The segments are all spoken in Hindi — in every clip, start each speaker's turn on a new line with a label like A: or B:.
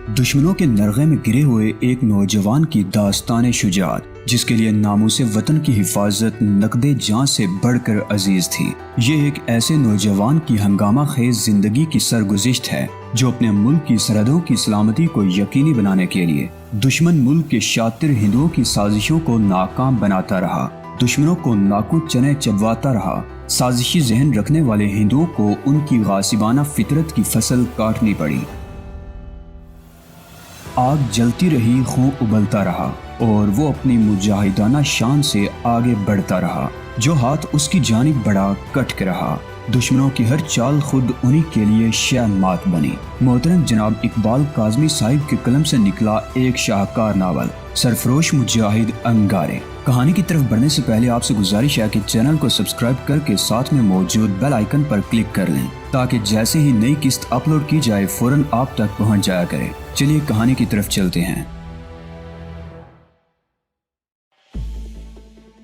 A: दुश्मनों के नरगे में गिरे हुए एक नौजवान की दास्तान शुजाअत, जिसके लिए नामूसे वतन की हिफाजत नकदे जान से बढ़कर अजीज थी। ये एक ऐसे नौजवान की हंगामा खेज जिंदगी की सरगुज़िश्त है जो अपने मुल्क की सरहदों की सलामती को यकीनी बनाने के लिए दुश्मन मुल्क के शातिर हिंदुओं की साजिशों को नाकाम बनाता रहा, दुश्मनों को नाकू चने चबवाता रहा। साजिशी जहन रखने वाले हिंदुओं को उनकी गासिबाना फितरत की फसल काटनी पड़ी। आग जलती रही, खून उबलता रहा और वो अपनी मुजाहिदाना शान से आगे बढ़ता रहा। जो हाथ उसकी जानिब बढ़ा कट के रहा। दुश्मनों की हर चाल खुद उन्हीं के लिए शहमात बनी। मोहतरम जनाब इकबाल काज़मी साहिब के कलम से निकला एक शाहकार नावल सरफरोश मुजाहिद अंगारे। कहानी की तरफ बढ़ने से पहले आपसे गुजारिश है कि चैनल को सब्सक्राइब करके साथ में मौजूद बेल आइकन पर क्लिक कर लें ताकि जैसे ही नई किस्त अपलोड की जाए फौरन आप तक पहुंच जाया करे। चलिए कहानी की तरफ चलते हैं।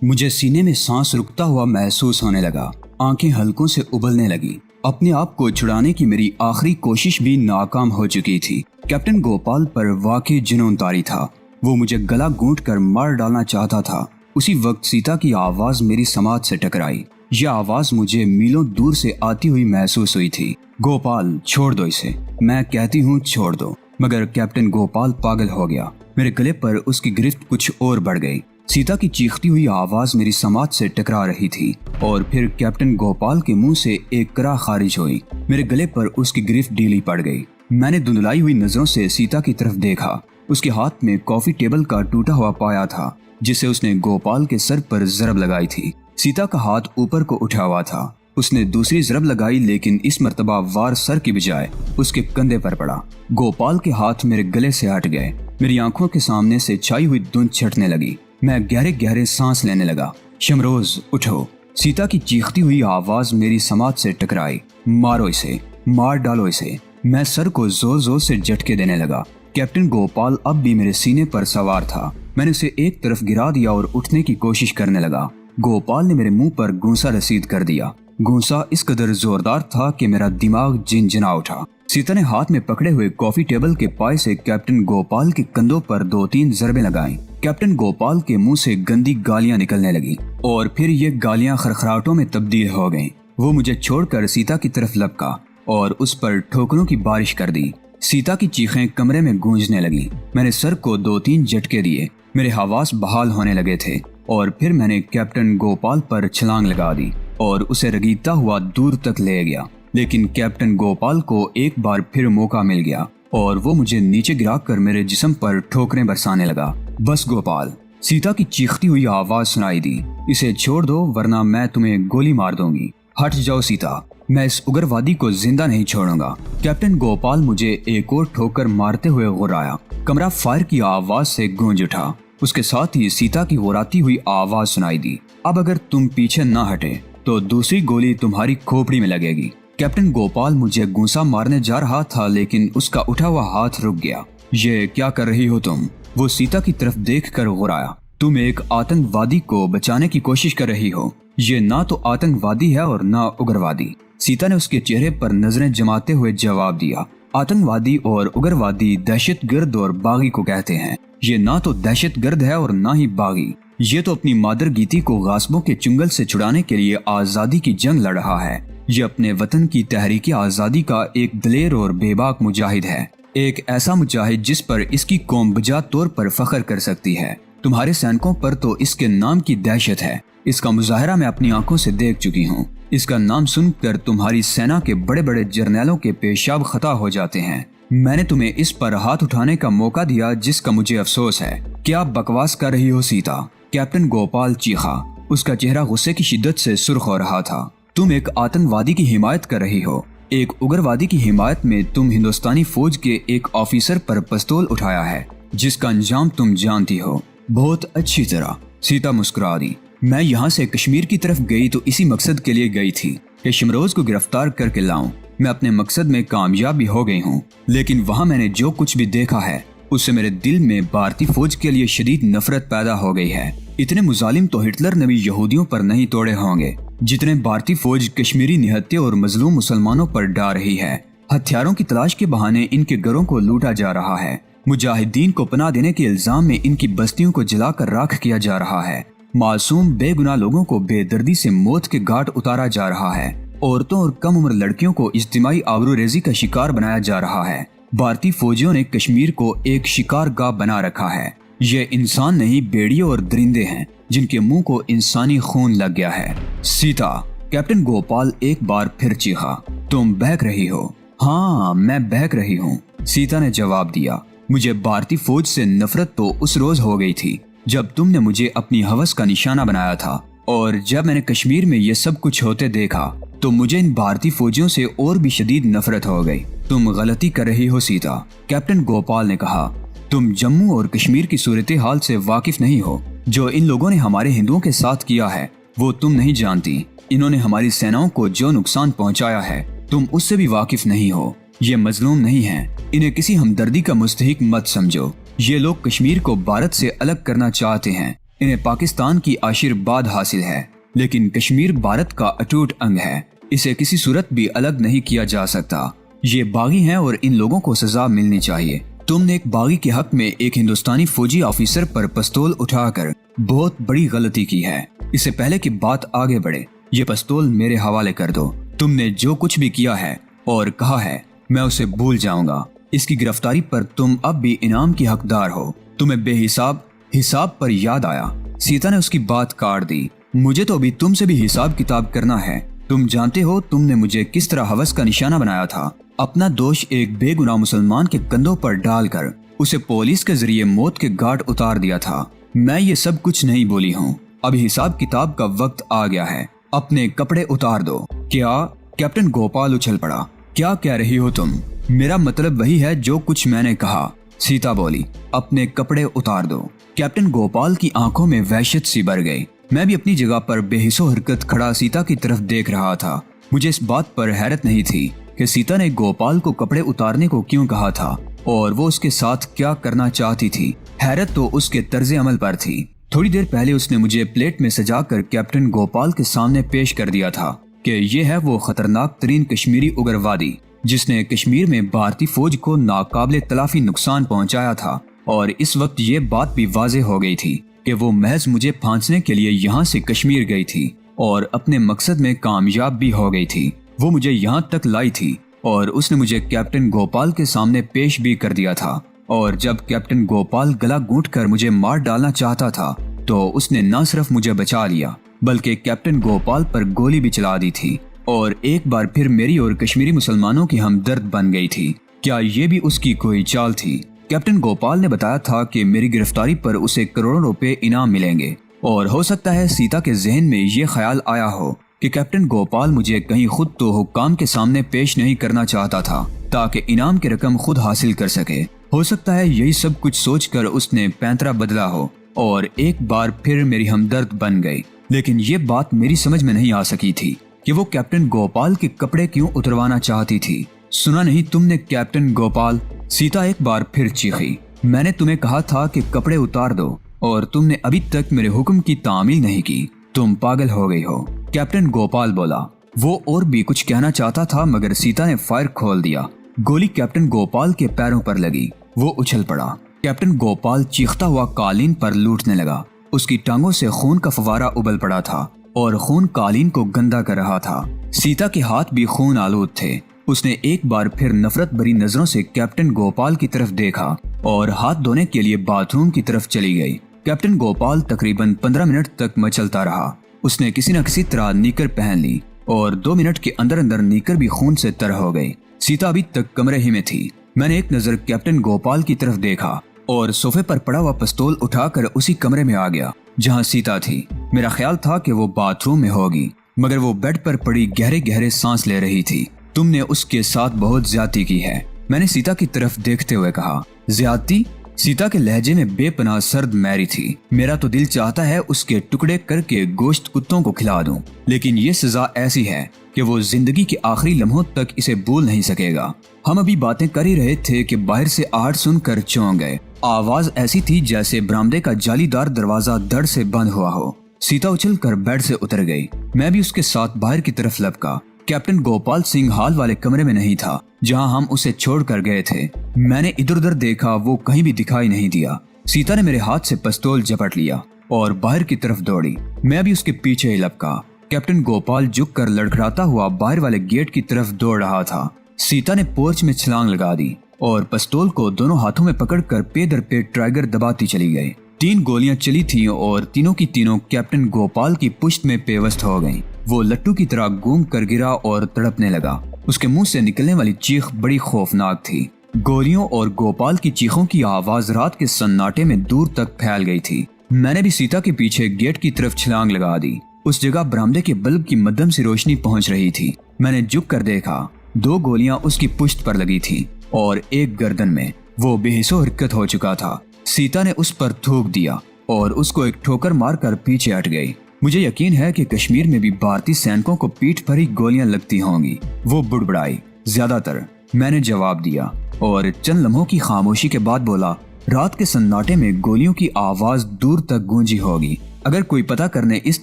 A: मुझे सीने में सांस रुकता हुआ महसूस होने लगा, आंखें हल्कों से उबलने लगी। अपने आप को छुड़ाने की मेरी आखिरी कोशिश भी नाकाम हो चुकी थी। कैप्टन गोपाल पर वाकई जुनून तारी था। वो मुझे गला घूंट कर मार डालना चाहता था। उसी वक्त सीता की आवाज मेरी समाज से टकराई। यह आवाज मुझे मीलों दूर से आती हुई महसूस हुई थी। गोपाल, छोड़ दो इसे। मैं कहती हूँ छोड़ दो। मगर कैप्टन गोपाल पागल हो गया। मेरे गले पर उसकी गिरफ्त कुछ और बढ़ गई। सीता की चीखती हुई आवाज मेरी समाज से टकरा रही थी और फिर कैप्टन गोपाल के मुंह से एक करा खारिज हुई। मेरे गले पर उसकी गिरफ्त ढीली पड़ गई। मैंने धुंधलाई हुई नजरों से सीता की तरफ देखा। उसके हाथ में कॉफी टेबल का टूटा हुआ पाया था जिसे उसने गोपाल के सर पर जरब लगाई थी। सीता का हाथ ऊपर को उठा हुआ था। उसने दूसरी जरब लगाई, लेकिन इस मर्तबा वार सर की बजाय उसके कंधे पर पड़ा। गोपाल के हाथ मेरे गले से हट गए। मेरी आंखों के सामने से छाई हुई धुंध छटने लगी। मैं गहरे गहरे सांस लेने लगा। शमरोज, उठो। सीता की चीखती हुई आवाज मेरी समाज से टकराई। मारो इसे, मार डालो इसे। मैं सर को जोर जोर से झटके देने लगा। कैप्टन गोपाल अब भी मेरे सीने पर सवार था। मैंने उसे एक तरफ गिरा दिया और उठने की कोशिश करने लगा। गोपाल ने मेरे मुंह पर गूंसा रसीद कर दिया। गूंसा इस कदर जोरदार था कि मेरा दिमाग झिंझिना उठा। सीता ने हाथ में पकड़े हुए कॉफी टेबल के पाए से कैप्टन गोपाल के कंधों पर 2-3 जरबें लगाईं। कैप्टन गोपाल के मुंह से गंदी गालियां निकलने लगी और फिर ये गालियां खरखराटों में तब्दील हो गईं। वो मुझे छोड़कर सीता की तरफ लपका और उस पर ठोकरों की बारिश कर दी। सीता की चीखें कमरे में गूंजने लगी। मैंने सर को 2-3 झटके दिए। मेरे हवास बहाल होने लगे थे और फिर मैंने कैप्टन गोपाल पर छलांग लगा दी और उसे रगीता हुआ दूर तक ले गया। लेकिन कैप्टन गोपाल को एक बार फिर मौका मिल गया और वो मुझे नीचे गिराकर मेरे जिस्म पर ठोकरें बरसाने लगा। बस गोपाल, सीता की चीखती हुई आवाज सुनाई दी। इसे छोड़ दो वरना मैं तुम्हें गोली मार दूंगी। हट जाओ सीता, मैं इस उग्रवादी को जिंदा नहीं छोड़ूंगा। कैप्टन गोपाल मुझे एक और ठोकर मारते हुए गुर्राया। कमरा फायर की आवाज से गूंज उठा। उसके साथ ही सीता की गुर्राती हुई आवाज सुनाई दी। अब अगर तुम पीछे न हटे तो दूसरी गोली तुम्हारी खोपड़ी में लगेगी। कैप्टन गोपाल मुझे गूंसा मारने जा रहा था, लेकिन उसका उठा हुआ हाथ रुक गया। ये क्या कर रही हो तुम? वो सीता की तरफ देखकर गुर्राया। तुम एक आतंकवादी को बचाने की कोशिश कर रही हो। ये ना तो आतंकवादी है और ना उग्रवादी। सीता ने उसके चेहरे पर नजरें जमाते हुए जवाब दिया। आतंकवादी और उग्रवादी दहशतगर्द और बागी को कहते हैं। ये ना तो दहशतगर्द है और ना ही बागी। ये तो अपनी मादर गीती को गासबों के चुंगल से छुड़ाने के लिए आजादी की जंग लड़ रहा है। ये अपने वतन की तहरीकी आजादी का एक दलेर और बेबाक मुजाहिद है। एक ऐसा मुजाहिद जिस पर इसकी कौम बजा तौर पर फख्र कर सकती है। तुम्हारे सैनिकों पर तो इसके नाम की दहशत है। इसका मुजाहरा मैं अपनी आंखों से देख चुकी हूँ। इसका नाम सुनकर तुम्हारी सेना के बड़े बड़े जर्नैलों के पेशाब खता हो जाते हैं। मैंने तुम्हें इस पर हाथ उठाने का मौका दिया जिसका मुझे अफसोस है। क्या बकवास कर रही हो सीता? कैप्टन गोपाल चीखा। उसका चेहरा गुस्से की शिद्दत से सुर्ख हो रहा था। तुम एक आतंकवादी की हिमायत कर रही हो। एक उग्रवादी की हिमायत में तुम हिंदुस्तानी फौज के एक ऑफिसर पर पिस्तौल उठाया है जिसका अंजाम तुम जानती हो बहुत अच्छी तरह। सीता मुस्कुरा दी। मैं यहाँ से कश्मीर की तरफ गई तो इसी मकसद के लिए गई थी कि शमरोज को गिरफ्तार करके लाऊं। मैं अपने मकसद में कामयाब भी हो गई हूँ, लेकिन वहाँ मैंने जो कुछ भी देखा है उससे मेरे दिल में भारतीय फौज के लिए शदीद नफरत पैदा हो गई है। इतने मुजालिम तो हिटलर ने भी यहूदियों पर नहीं तोड़े होंगे जितने भारतीय फौज कश्मीरी निहत्थे और मजलूम मुसलमानों पर डा रही है। हथियारों की तलाश के बहाने इनके घरों को लूटा जा रहा है। मुजाहिदीन को पनाह देने के इल्जाम में इनकी बस्तियों को जलाकर राख किया जा रहा है। मासूम बेगुनाह लोगों को बेदर्दी से मौत के घाट उतारा जा रहा है। औरतों और कम उम्र लड़कियों को इज्तिमाई आबरूरेजी का शिकार बनाया जा रहा है। भारतीय फौजियों ने कश्मीर को एक शिकारगाह बना रखा है। ये इंसान नहीं, भेड़िए और दरिंदे हैं जिनके मुंह को इंसानी खून लग गया है। सीता, कैप्टन गोपाल एक बार फिर चीखा। तुम बहक रही हो? हाँ, मैं बहक रही हूँ, सीता ने जवाब दिया। मुझे भारतीय फौज से नफरत तो उस रोज हो गई थी जब तुमने मुझे अपनी हवस का निशाना बनाया था, और जब मैंने कश्मीर में ये सब कुछ होते देखा तो मुझे इन भारतीय फौजियों से और भी शदीद नफरत हो गई। तुम गलती कर रही हो सीता, कैप्टन गोपाल ने कहा। तुम जम्मू और कश्मीर की सूरत हाल से वाकिफ नहीं हो। जो इन लोगों ने हमारे हिंदुओं के साथ किया है वो तुम नहीं जानती। इन्होंने हमारी सेनाओं को जो नुकसान पहुंचाया है तुम उससे भी वाकिफ नहीं हो। ये मजलूम नहीं हैं, इन्हें किसी हमदर्दी का मुस्तहिक मत समझो। ये लोग कश्मीर को भारत से अलग करना चाहते हैं। इन्हें पाकिस्तान की आशीर्वाद हासिल है, लेकिन कश्मीर भारत का अटूट अंग है। इसे किसी सूरत भी अलग नहीं किया जा सकता। ये बागी हैं और इन लोगों को सजा मिलनी चाहिए। तुमने एक बागी के हक में एक हिंदुस्तानी फौजी ऑफिसर पर पिस्तौल उठाकर बहुत बड़ी गलती की है। इससे पहले कि बात आगे बढ़े, ये पिस्तौल मेरे हवाले कर दो। तुमने जो कुछ भी किया है और कहा है मैं उसे भूल जाऊंगा। इसकी गिरफ्तारी पर तुम अब भी इनाम की हकदार हो। तुम्हें हिसाब पर याद आया। सीता ने उसकी बात काट दी। मुझे तो अभी तुमसे भी हिसाब किताब करना है। तुम जानते हो तुमने मुझे किस तरह हवस का निशाना बनाया था। अपना दोष एक बेगुनाह मुसलमान के कंधों पर डालकर उसे पुलिस के जरिए मौत के घाट उतार दिया था। मैं ये सब कुछ नहीं बोली हूँ। अब हिसाब किताब का वक्त आ गया है। अपने कपड़े उतार दो। क्या? कैप्टन गोपाल उछल पड़ा। क्या कह रही हो तुम? मेरा मतलब वही है जो कुछ मैंने कहा, सीता बोली। अपने कपड़े उतार दो। कैप्टन गोपाल की आंखों में वहशत सी भर गई। मैं भी अपनी जगह पर बेहिसो हरकत खड़ा सीता की तरफ देख रहा था। मुझे इस बात पर हैरत नहीं थी कि सीता ने गोपाल को कपड़े उतारने को क्यों कहा था और वो उसके साथ क्या करना चाहती थी। हैरत तो उसके तर्ज अमल पर थी। थोड़ी देर पहले उसने मुझे प्लेट में सजाकर कैप्टन गोपाल के सामने पेश कर दिया था कि ये है वो खतरनाक तरीन कश्मीरी उग्रवादी जिसने कश्मीर में भारतीय फौज को नाकाबिले तलाफी नुकसान पहुंचाया था। और इस वक्त ये बात भी वाजे हो गई थी कि वो महज मुझे फांसने के लिए यहाँ से कश्मीर गई थी और अपने मकसद में कामयाब भी हो गई थी। वो मुझे यहाँ तक लाई थी और उसने मुझे कैप्टन गोपाल के सामने पेश भी कर दिया था। और जब कैप्टन गोपाल गला घूंटकर मुझे मार डालना चाहता था तो उसने न सिर्फ मुझे बचा लिया बल्कि कैप्टन गोपाल पर गोली भी चला दी थी और एक बार फिर मेरी और कश्मीरी मुसलमानों की हमदर्द बन गई थी। क्या ये भी उसकी कोई चाल थी? कैप्टन गोपाल ने बताया था कि मेरी गिरफ्तारी पर उसे करोड़ों रुपए इनाम मिलेंगे और हो सकता है सीता के जहन में ये ख्याल आया हो कि कैप्टन गोपाल मुझे कहीं खुद तो हुक्काम के सामने पेश नहीं करना चाहता था ताकि इनाम की रकम खुद हासिल कर सके। हो सकता है यही सब कुछ सोचकर उसने पैंतरा बदला हो और एक बार फिर मेरी हमदर्द बन गई। लेकिन ये बात मेरी समझ में नहीं आ सकी थी कि वो कैप्टन गोपाल के कपड़े क्यों उतरवाना चाहती थी। सुना नहीं तुमने कैप्टन गोपाल? सीता एक बार फिर चीखी। मैंने तुम्हें कहा था कि कपड़े उतार दो और तुमने अभी तक मेरे हुक्म की तामील नहीं की। तुम पागल हो गई हो, कैप्टन गोपाल बोला। वो और भी कुछ कहना चाहता था मगर सीता ने फायर खोल दिया। गोली कैप्टन गोपाल के पैरों पर लगी। वो उछल पड़ा। कैप्टन गोपाल चीखता हुआ कालीन पर लूटने लगा। उसकी टांगों से खून का फवारा उबल पड़ा था और खून कालीन को गंदा कर रहा था। सीता के हाथ भी खून आलूद थे। उसने एक बार फिर नफरत भरी नजरों से कैप्टन गोपाल की तरफ देखा और हाथ धोने के लिए बाथरूम की तरफ चली गई। कैप्टन गोपाल तकरीबन 15 मिनट तक मचलता रहा। उसने किसी न किसी तरह नीकर पहन ली और 2 मिनट के अंदर अंदर नीकर भी खून से तर हो गई। सीता अभी तक कमरे ही में थी। मैंने एक नजर कैप्टन गोपाल की तरफ देखा और सोफे पर पड़ा हुआ पिस्तौल उठाकर उसी कमरे में आ गया जहां सीता थी। मेरा ख्याल था कि वो बाथरूम में होगी मगर वो बेड पर पड़ी गहरे गहरे सांस ले रही थी। तुमने उसके साथ बहुत ज्यादती की है, मैंने सीता की तरफ देखते हुए कहा। ज्यादती? सीता के लहजे में बेपनाह सर्द मैरी थी। मेरा तो दिल चाहता है उसके टुकड़े करके गोश्त कुत्तों को खिला दूं, लेकिन ये सजा ऐसी है कि वो जिंदगी के आखिरी लम्हों तक इसे भूल नहीं सकेगा। हम अभी बातें कर ही रहे थे कि बाहर से आहट सुनकर चौंक गए। आवाज ऐसी थी जैसे बरामदे का जालीदार दरवाजा धड़ से बंद हुआ हो। सीता उछलकर बेड से उतर गई। मैं भी उसके साथ बाहर की तरफ लपका। कैप्टन गोपाल सिंह हाल वाले कमरे में नहीं था जहां हम उसे छोड़कर गए थे। मैंने इधर उधर देखा, वो कहीं भी दिखाई नहीं दिया। सीता ने मेरे हाथ से पिस्तौल झपट लिया और बाहर की तरफ दौड़ी। मैं भी उसके पीछे ही लपका। कैप्टन गोपाल झुककर लड़खड़ाता हुआ बाहर वाले गेट की तरफ दौड़ रहा था। सीता ने पोर्च में छलांग लगा दी और पिस्तौल को दोनों हाथों में पकड़कर पे दर पे ट्राइगर दबाती चली गई। 3 गोलियां चली थीं और तीनों की तीनों कैप्टन गोपाल की पुश्त में पेवस्त हो गईं। वो लट्टू की तरह गूंग कर गिरा और तड़पने लगा। उसके मुंह से निकलने वाली चीख बड़ी खौफनाक थी। गोलियों और गोपाल की चीखों की आवाज रात के सन्नाटे में दूर तक फैल गई थी। मैंने भी सीता के पीछे गेट की तरफ छलांग लगा दी। उस जगह बरामदे के बल्ब की मध्यम से रोशनी पहुंच रही थी। मैंने झुक कर देखा, 2 गोलियां उसकी पुश्त पर लगी थी और एक गर्दन में। वो बेहिसो हरकत हो चुका था। सीता ने उस पर थूक दिया और उसको एक ठोकर मारकर पीछे हट गई। मुझे यकीन है कि कश्मीर में भी भारतीय सैनिकों को पीठ पर ही गोलियां लगती होंगी। वो बुड़बुड़ाई, ज्यादातर। मैंने जवाब दिया और चंद लम्हों की खामोशी के बाद बोला, रात के सन्नाटे में गोलियों की आवाज दूर तक गूंजी होगी। अगर कोई पता करने इस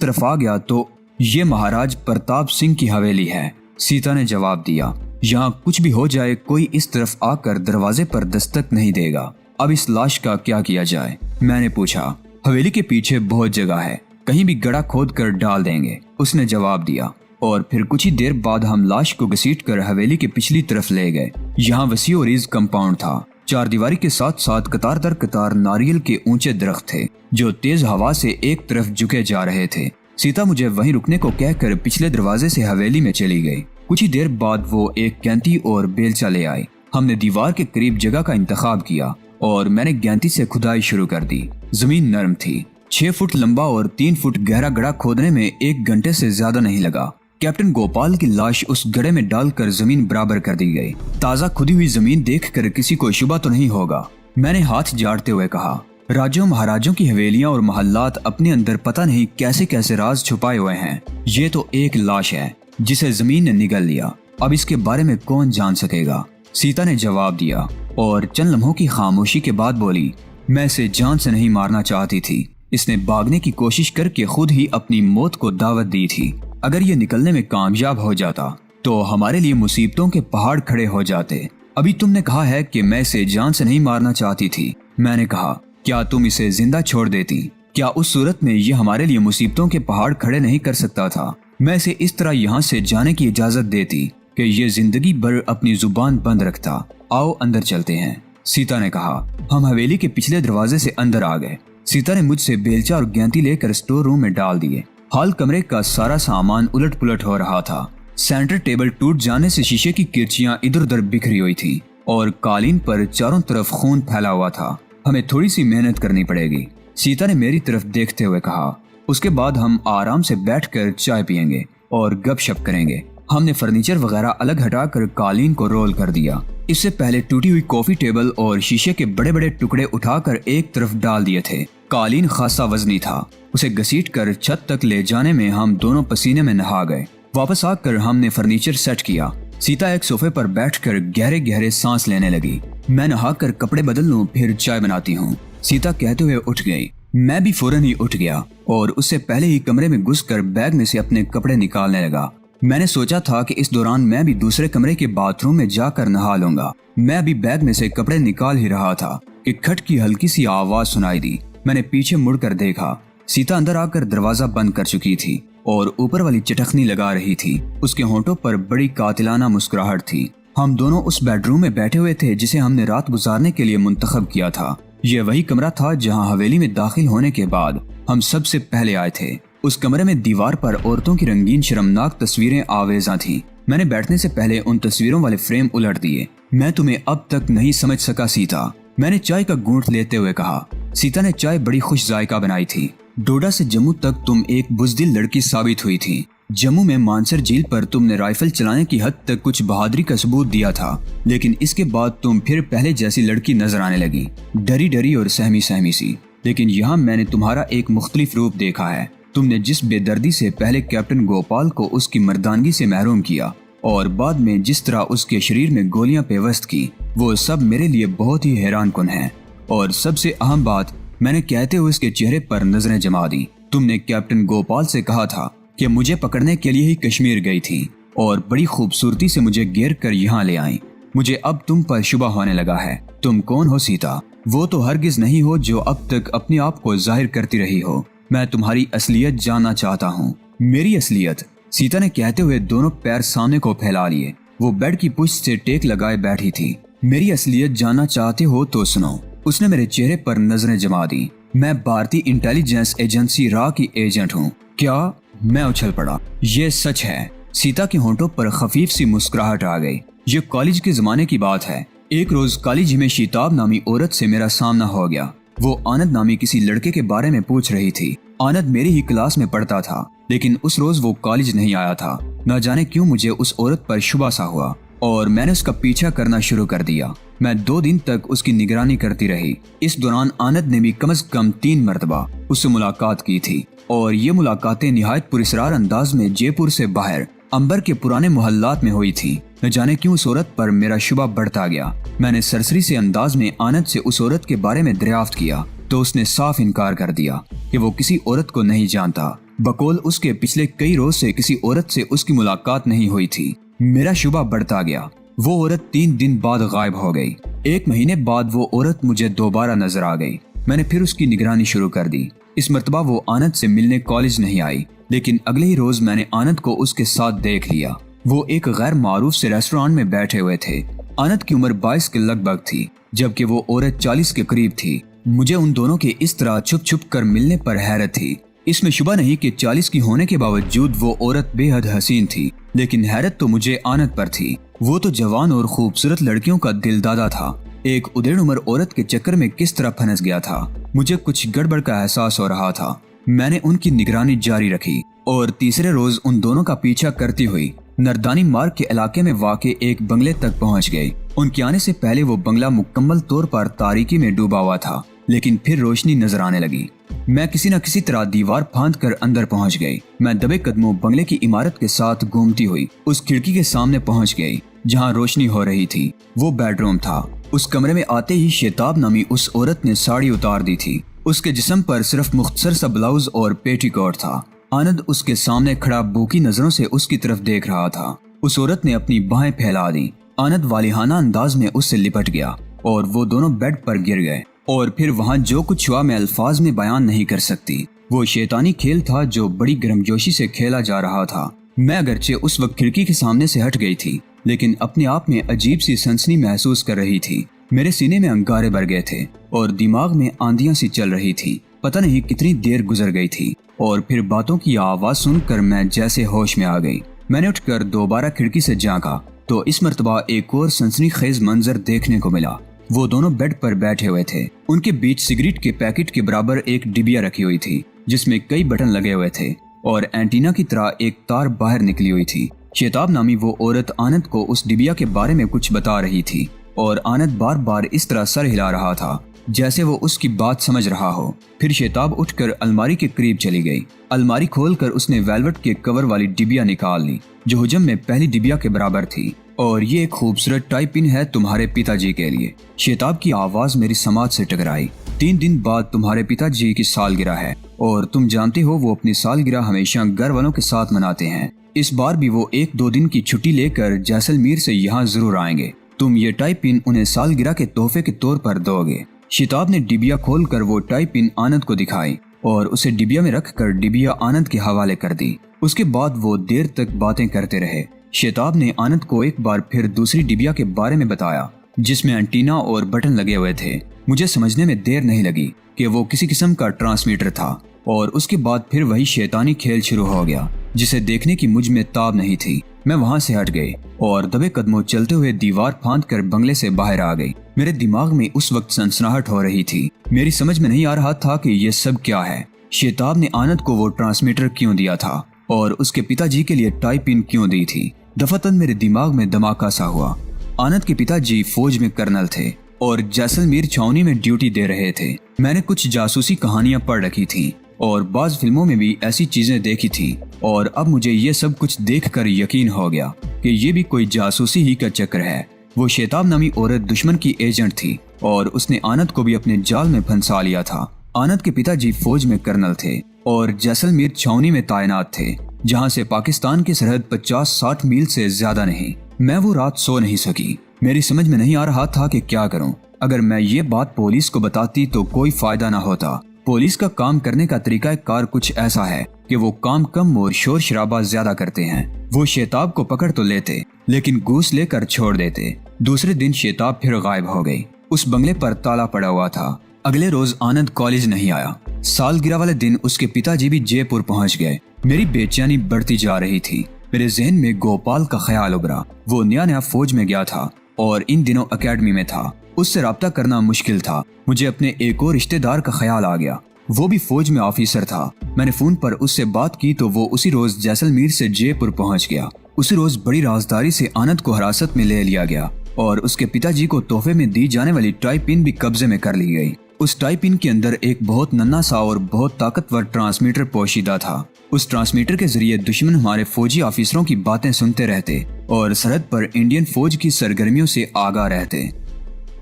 A: तरफ आ गया तो ये महाराज प्रताप सिंह की हवेली है। सीता ने जवाब दिया, यहाँ कुछ भी हो जाए कोई इस तरफ आकर दरवाजे पर दस्तक नहीं देगा। अब इस लाश का क्या किया जाए? मैंने पूछा। हवेली के पीछे बहुत जगह है, कहीं भी गड़ा खोद कर डाल देंगे, उसने जवाब दिया। और फिर कुछ ही देर बाद हम लाश को घसीटकर हवेली के पिछली तरफ ले गए। यहाँ वसी और ईज कंपाउंड था। 4 दीवारी के साथ साथ कतार दर कतार नारियल के ऊंचे दरख्त थे जो तेज हवा से एक तरफ झुके जा रहे थे। सीता मुझे वहीं रुकने को कहकर पिछले दरवाजे से हवेली में चली गई। कुछ ही देर बाद वो एक गैंती और बेलचा ले आई। हमने दीवार के करीब जगह का इंतखाब किया और मैंने गैंती से खुदाई शुरू कर दी। जमीन नरम थी। 6 फुट लंबा और 3 फुट गहरा गड्ढा खोदने में 1 घंटे से ज्यादा नहीं लगा। कैप्टन गोपाल की लाश उस गड्ढे में डालकर जमीन बराबर कर दी गई। ताजा खुदी हुई जमीन देखकर किसी को शुबा तो नहीं होगा, मैंने हाथ झाड़ते हुए कहा। राजों महाराजों की हवेलियां और महल्लात अपने अंदर पता नहीं कैसे कैसे राज छुपाए हुए हैं। ये तो एक लाश है जिसे जमीन ने निगल लिया। अब इसके बारे में कौन जान सकेगा? सीता ने जवाब दिया और चंद लम्हों की खामोशी के बाद बोली, मैं इसे जान से नहीं मारना चाहती थी। इसने भागने की कोशिश करके खुद ही अपनी मौत को दावत दी थी। अगर ये निकलने में कामयाब हो जाता तो हमारे लिए मुसीबतों के पहाड़ खड़े हो जाते। अभी तुमने कहा है कि मैं इसे जान से नहीं मारना चाहती थी। मैंने कहा, क्या तुम इसे जिंदा छोड़ देती? क्या उस सूरत में ये हमारे लिए मुसीबतों के पहाड़ खड़े नहीं कर सकता था? मैं इसे इस तरह यहाँ से जाने की इजाजत देती कि ये जिंदगी भर अपनी जुबान बंद रखता। आओ अंदर चलते हैं, सीता ने कहा। हम हवेली के पिछले दरवाजे से अंदर आ गए। सीता ने मुझसे बेलचा और गैंती लेकर स्टोर रूम में डाल दिए। हाल कमरे का सारा सामान उलट पुलट हो रहा था। सेंटर टेबल टूट जाने से शीशे की किरचियां इधर उधर बिखरी हुई थी और कालीन पर चारों तरफ खून फैला हुआ था। हमें थोड़ी सी मेहनत करनी पड़ेगी, सीता ने मेरी तरफ देखते हुए कहा। उसके बाद हम आराम से बैठकर चाय पियेंगे और गपशप करेंगे। हमने फर्नीचर वगैरह अलग हटाकर कालीन को रोल कर दिया। इससे पहले टूटी हुई कॉफी टेबल और शीशे के बड़े बड़े टुकड़े उठाकर एक तरफ डाल दिए थे। कालीन खासा वजनी था। उसे घसीटकर छत तक ले जाने में हम दोनों पसीने में नहा गए। वापस आकर हमने फर्नीचर सेट किया। सीता एक सोफे पर बैठकर गहरे गहरे सांस लेने लगी। मैं नहाकर कपड़े बदल लूं फिर चाय बनाती हूँ, सीता कहते हुए उठ गई। मैं भी फौरन ही उठ गया और उससे पहले ही कमरे में घुसकर बैग में से अपने कपड़े निकालने लगा। मैंने सोचा था कि इस दौरान मैं भी दूसरे कमरे के बाथरूम में जाकर नहा लूंगा। मैं अभी बैग में से कपड़े निकाल ही रहा था कि खट की हल्की सी आवाज सुनाई दी। मैंने पीछे मुड़कर देखा। सीता अंदर आकर दरवाजा बंद कर चुकी थी और ऊपर वाली चटखनी लगा रही थी। उसके होंठों पर बड़ी कातिलाना मुस्कुराहट थी। हम दोनों उस बेडरूम में बैठे हुए थे जिसे हमने रात गुजारने के लिए मुंतखब किया था। ये वही कमरा था जहां हवेली में दाखिल होने के बाद हम सबसे पहले आए थे। उस कमरे में दीवार पर औरतों की रंगीन शर्मनाक तस्वीरें आवेजा थीं। मैंने बैठने से पहले उन तस्वीरों वाले फ्रेम उलट दिए। मैं तुम्हें अब तक नहीं समझ सका सीता, मैंने चाय का घूंट लेते हुए कहा। सीता ने चाय बड़ी खुश जायका बनाई थी। डोडा से जम्मू तक तुम एक बुजदिल लड़की साबित हुई थी। जम्मू में मानसर झील पर तुमने राइफल चलाने की हद तक कुछ बहादुरी का सबूत दिया था, लेकिन इसके बाद तुम फिर पहले जैसी लड़की नजर आने लगी, डरी डरी और सहमी सहमी सी। लेकिन यहाँ मैंने तुम्हारा एक मुख्तलिफ रूप देखा है। तुमने जिस बेदर्दी से पहले कैप्टन गोपाल को उसकी मर्दानगी से महरूम किया और बाद में जिस तरह उसके शरीर में गोलियां पेवस्त की, वो सब मेरे लिए बहुत ही हैरान कुन है। और सबसे अहम बात, मैंने कहते हुए उसके चेहरे पर नजरें जमा दी। तुमने कैप्टन गोपाल से कहा था कि मुझे पकड़ने के लिए ही कश्मीर गई थी। और बड़ी खूबसूरती से मुझे घेर कर यहाँ ले आई। मुझे अब तुम पर शुबा होने लगा है। तुम कौन हो सीता? वो तो हरगिज नहीं हो जो अब तक अपने आप को जाहिर करती रही हो। मैं तुम्हारी असलियत जानना चाहता हूँ। मेरी असलियत? सीता ने कहते हुए दोनों पैर सामने को फैला लिए। वो बेड की पुष्ट से टेक लगाए बैठी थी। मेरी असलियत जानना चाहते हो तो सुनो। उसने मेरे चेहरे पर नजरें जमा दी। मैं भारतीय इंटेलिजेंस एजेंसी रा की एजेंट हूँ। क्या? मैं उछल पड़ा। ये सच है। सीता के होंठों पर खफीफ सी मुस्कुराहट आ गई। ये कॉलेज के जमाने की बात है। एक रोज कॉलेज में शीताब नामी औरत से मेरा सामना हो गया। वो आनंद नामी किसी लड़के के बारे में पूछ रही थी। आनंद मेरी ही क्लास में पढ़ता था, लेकिन उस रोज वो कॉलेज नहीं आया था। न जाने क्यों मुझे उस औरत पर शुबा सा हुआ और मैंने उसका पीछा करना शुरू कर दिया। मैं 2 दिन तक उसकी निगरानी करती रही। इस दौरान आनंद ने भी कम से कम 3 मरतबा उससे मुलाकात की थी और ये मुलाकातें निहायत पुरस्कार अंदाज में जयपुर से बाहर अंबर के पुराने मोहल्लात में हुई थी। न जाने क्यों उस औरत पर मेरा शुबा बढ़ता गया। मैंने सरसरी से अंदाज में आनंद से उस औरत के बारे में दरियाफ्त किया तो उसने साफ इनकार कर दिया कि वो किसी औरत को नहीं जानता। बकौल उसके पिछले कई रोज से किसी औरत से उसकी मुलाकात नहीं हुई थी। मेरा शुबा बढ़ता गया। वो औरत 3 दिन बाद गायब हो गई। 1 महीने बाद वो औरत मुझे दोबारा नजर आ गई। मैंने फिर उसकी निगरानी शुरू कर दी। इस मर्तबा वो आनंद से मिलने कॉलेज नहीं आई, लेकिन अगले ही रोज मैंने आनंद को उसके साथ देख लिया। वो एक गैर मारूफ से रेस्टोरेंट में बैठे हुए थे। आनंद की उम्र 22 के लगभग थी, जबकि वो औरत 40 के करीब थी। मुझे उन दोनों के इस तरह छुप छुप कर मिलने पर हैरत थी। इसमें शुबा नहीं कि 40 की होने के बावजूद वो औरत बेहद हसीन थी, लेकिन हैरत तो मुझे आनंद पर थी। वो तो जवान और खूबसूरत लड़कियों का दिलदादा था। एक उदेड़ उम्र औरत के चक्कर में किस तरह फंस गया था। मुझे कुछ गड़बड़ का एहसास हो रहा था। मैंने उनकी निगरानी जारी रखी और तीसरे रोज उन दोनों का पीछा करती हुई नरदानी मार्ग के इलाके में वाक़े एक बंगले तक पहुंच गई। उनके आने से पहले वो बंगला मुकम्मल तौर पर तारीकी में डूबा हुआ था, लेकिन फिर रोशनी नजर आने लगी। मैं किसी न किसी तरह दीवार फांद कर अंदर पहुंच गई। मैं दबे कदमों बंगले की इमारत के साथ घूमती हुई उस खिड़की के सामने पहुंच गई जहां रोशनी हो रही थी। वो बेडरूम था। उस कमरे में आते ही शेताब नामी उस औरत ने साड़ी उतार दी थी। उसके जिस्म पर सिर्फ मुख्तसर सा ब्लाउज और पेटीकोट था। आनंद उसके सामने खड़ा भूखी नजरों से उसकी तरफ देख रहा था। उस औरत ने अपनी बाहें फैला दी। आनंद वालिहाना अंदाज में उससे लिपट गया और वो दोनों बेड पर गिर गए। और फिर वहाँ जो कुछ हुआ मैं अल्फाज में बयान नहीं कर सकती। वो शैतानी खेल था जो बड़ी गर्मजोशी से खेला जा रहा था। मैं अगरचे उस वक्त खिड़की के सामने से हट गई थी, लेकिन अपने आप में अजीब सी सनसनी महसूस कर रही थी। मेरे सीने में अंगारे भर गए थे और दिमाग में आंधियां सी चल रही थी। पता नहीं कितनी देर गुजर गई थी और फिर बातों की आवाज सुनकर मैं जैसे होश में आ गई। मैंने उठकर दोबारा खिड़की से झांका तो इस मर्तबा एक और सनसनीखेज मंजर देखने को मिला। वो दोनों बेड पर बैठे हुए थे। उनके बीच सिगरेट के पैकेट के बराबर एक डिबिया रखी हुई थी जिसमें कई बटन लगे हुए थे और एंटीना की तरह एक तार बाहर निकली हुई थी। शेताब नामी वो औरत आनंद को उस डिबिया के बारे में कुछ बता रही थी और आनंद बार बार इस तरह सर हिला रहा था जैसे वो उसकी बात समझ रहा हो। फिर शेताब उठकर अलमारी के करीब चली गई। अलमारी खोलकर उसने वेलवेट के कवर वाली डिबिया निकाल ली जो हुजम में पहली डिबिया के बराबर थी। और ये एक खूबसूरत टाइप इन है तुम्हारे पिताजी के लिए। शेताब की आवाज मेरी समाज से टकराई। 3 दिन बाद तुम्हारे पिताजी की सालगिरह है और तुम जानते हो वो अपनी सालगिरह हमेशा घर वालों के साथ मनाते हैं। इस बार भी वो 1-2 दिन की छुट्टी लेकर जैसलमेर से यहाँ जरूर आएंगे। तुम ये टाइप इन उन्हें सालगिरह के तोहफे के तौर पर दोगे। शेताब ने डिबिया खोलकर वो टाइप इन आनंद को दिखाई और उसे डिबिया में रखकर डिबिया आनंद के हवाले कर दी। उसके बाद वो देर तक बातें करते रहे। शेताब ने आनंद को एक बार फिर दूसरी डिबिया के बारे में बताया जिसमें एंटीना और बटन लगे हुए थे। मुझे समझने में देर नहीं लगी कि वो किसी किस्म का ट्रांसमीटर था और उसके बाद फिर वही शैतानी खेल शुरू हो गया जिसे देखने की मुझ में ताब नहीं थी। मैं वहां से हट गई और दबे कदमों चलते हुए दीवार फांद कर बंगले से बाहर आ गई। मेरे दिमाग में उस वक्त सनसनाहट हो रही थी। मेरी समझ में नहीं आ रहा था कि ये सब क्या है। शेताब ने आनंद को वो ट्रांसमीटर क्यों दिया था और उसके पिताजी के लिए टाइप इन क्यों दी थी। दफातन मेरे दिमाग में धमाका सा हुआ। आनंद के पिताजी फौज में कर्नल थे और जैसलमेर छावनी में ड्यूटी दे रहे थे। मैंने कुछ जासूसी कहानियां पढ़ रखी थी और बाज फिल्मों में भी ऐसी चीजें देखी थी और अब मुझे ये सब कुछ देखकर यकीन हो गया कि ये भी कोई जासूसी ही का चक्र है। वो शेताब नामी औरत दुश्मन की एजेंट थी और उसने आनंद को भी अपने जाल में फंसा लिया था। आनंद के पिताजी फौज में कर्नल थे और जैसलमेर छावनी में तैनात थे। जहाँ से पाकिस्तान की सरहद 50-60 मील से ज्यादा नहीं। मैं वो रात सो नहीं सकी। मेरी समझ में नहीं आ रहा था कि क्या करूं। अगर मैं ये बात पुलिस को बताती तो कोई फायदा ना होता। पुलिस का काम करने का तरीका कार कुछ ऐसा है कि वो काम कम और शोर शराबा ज्यादा करते हैं। वो शेताब को पकड़ तो लेते लेकिन घूस लेकर छोड़ देते। दूसरे दिन शेताब फिर गायब हो गई। उस बंगले पर ताला पड़ा हुआ था। अगले रोज आनंद कॉलेज नहीं आया। सालगिरह वाले दिन उसके पिताजी भी जयपुर पहुंच गए। मेरी बेचैनी बढ़ती जा रही थी। मेरे जहन में गोपाल का ख्याल उभरा। वो नया नया फौज में गया था और इन दिनों एकेडमी में था। उससे राब्ता करना मुश्किल था। मुझे अपने एक और रिश्तेदार का ख्याल आ गया। वो भी फौज में ऑफिसर था। मैंने फोन पर उससे बात की तो वो उसी रोज जैसलमेर से जयपुर पहुंच गया। उसी रोज बड़ी राजदारी से आनंद को हिरासत में ले लिया गया और उसके पिताजी को तोहफे में दी जाने वाली टाई पिन भी कब्जे में कर ली गई। उस टाई पिन के अंदर एक बहुत नन्हा सा और बहुत ताकतवर ट्रांसमीटर पोशीदा था। उस ट्रांसमीटर के जरिए दुश्मन हमारे फौजी ऑफिसरों की बातें सुनते रहते और सरहद पर इंडियन फौज की सरगर्मियों से आगाह रहते।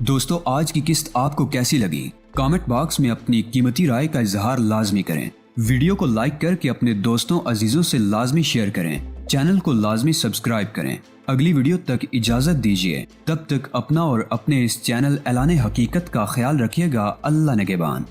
A: दोस्तों, आज की किस्त आपको कैसी लगी? कमेंट बॉक्स में अपनी कीमती राय का इजहार लाजमी करें। वीडियो को लाइक करके अपने दोस्तों अजीजों से लाजमी शेयर करें। चैनल को लाजमी सब्सक्राइब करें। अगली वीडियो तक इजाजत दीजिए। तब तक अपना और अपने इस चैनल ऐलान हकीकत का ख्याल रखिएगा। अल्लाह निगहबान।